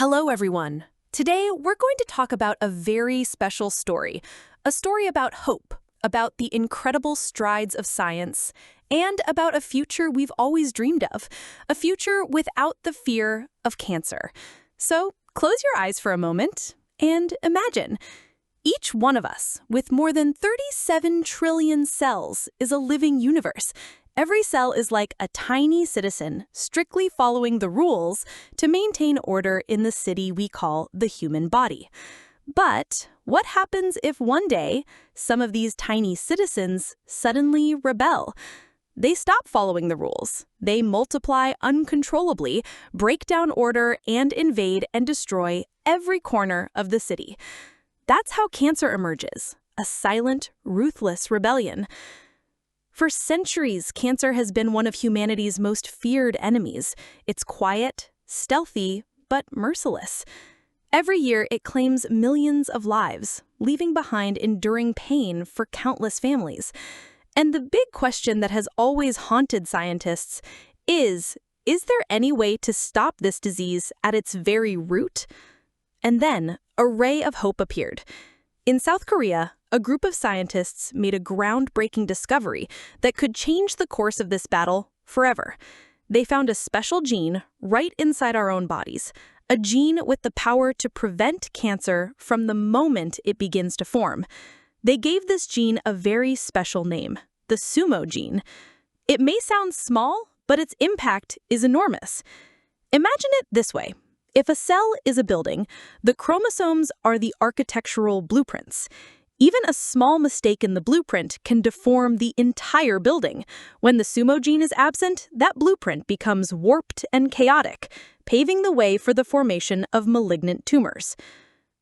Hello, everyone. Today, we're going to talk about a very special story, a story about hope, about the incredible strides of science, and about a future we've always dreamed of, a future without the fear of cancer. So, close your eyes for a moment and imagine. Each one of us, with more than 37 trillion cells, is a living universe. Every cell is like a tiny citizen, strictly following the rules to maintain order in the city we call the human body. But what happens if one day some of these tiny citizens suddenly rebel? They stop following the rules. They multiply uncontrollably, break down order, and invade and destroy every corner of the city. That's how cancer emerges, a silent, ruthless rebellion. For centuries, cancer has been one of humanity's most feared enemies. It's quiet, stealthy, but merciless. Every year, it claims millions of lives, leaving behind enduring pain for countless families. And the big question that has always haunted scientists is there any way to stop this disease at its very root? And then, a ray of hope appeared. In South Korea, a group of scientists made a groundbreaking discovery that could change the course of this battle forever. They found a special gene right inside our own bodies, a gene with the power to prevent cancer from the moment it begins to form. They gave this gene a very special name, the SUMO gene. It may sound small, but its impact is enormous. Imagine it this way. If a cell is a building, the chromosomes are the architectural blueprints. Even a small mistake in the blueprint can deform the entire building. When the SUMO gene is absent, that blueprint becomes warped and chaotic, paving the way for the formation of malignant tumors.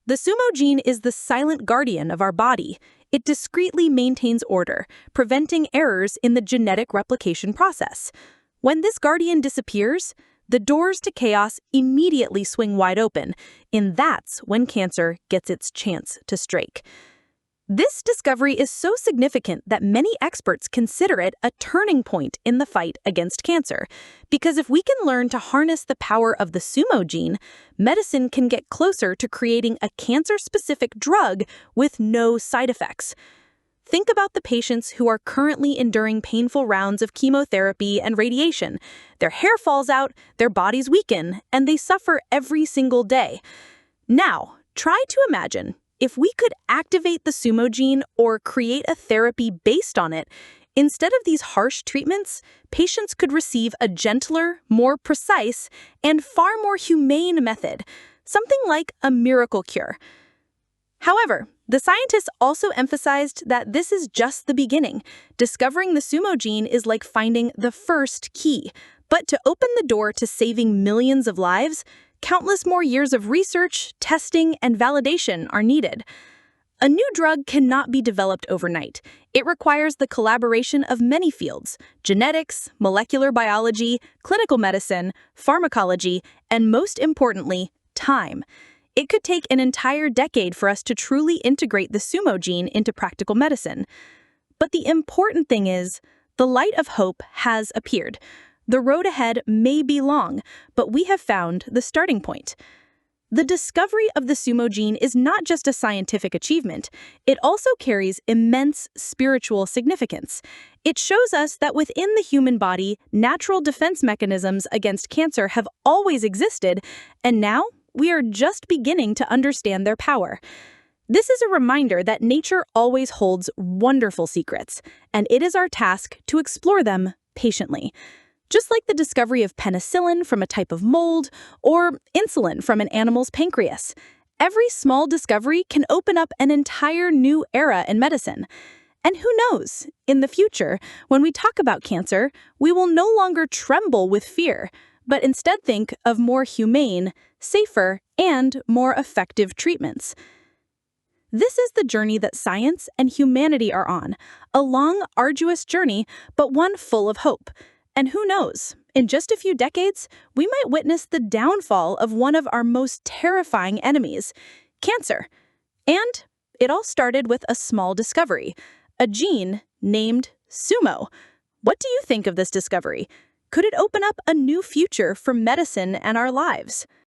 The SUMO gene is the silent guardian of our body. It discreetly maintains order, preventing errors in the genetic replication process. When this guardian disappears, the doors to chaos immediately swing wide open, and that's when cancer gets its chance to strike. This discovery is so significant that many experts consider it a turning point in the fight against cancer. Because if we can learn to harness the power of the SUMO gene, medicine can get closer to creating a cancer-specific drug with no side effects. Think about the patients who are currently enduring painful rounds of chemotherapy and radiation. Their hair falls out, their bodies weaken, and they suffer every single day. Now, try to imagine if we could activate the SUMO gene or create a therapy based on it. Instead of these harsh treatments, patients could receive a gentler, more precise, and far more humane method, something like a miracle cure. However, the scientists also emphasized that this is just the beginning. Discovering the SUMO gene is like finding the first key. But to open the door to saving millions of lives, countless more years of research, testing, and validation are needed. A new drug cannot be developed overnight. It requires the collaboration of many fields: genetics, molecular biology, clinical medicine, pharmacology, and most importantly, time. It could take an entire decade for us to truly integrate the SUMO gene into practical medicine. But the important thing is, the light of hope has appeared. The road ahead may be long, but we have found the starting point. The discovery of the SUMO gene is not just a scientific achievement, it also carries immense spiritual significance. It shows us that within the human body, natural defense mechanisms against cancer have always existed, and now we are just beginning to understand their power. This is a reminder that nature always holds wonderful secrets, and it is our task to explore them patiently. Just like the discovery of penicillin from a type of mold or insulin from an animal's pancreas, every small discovery can open up an entire new era in medicine. And who knows, in the future, when we talk about cancer, we will no longer tremble with fear, but instead think of more humane, safer, and more effective treatments. This is the journey that science and humanity are on, a long, arduous journey, but one full of hope. And who knows, in just a few decades, we might witness the downfall of one of our most terrifying enemies, cancer. And it all started with a small discovery, a gene named SUMO. What do you think of this discovery? Could it open up a new future for medicine and our lives?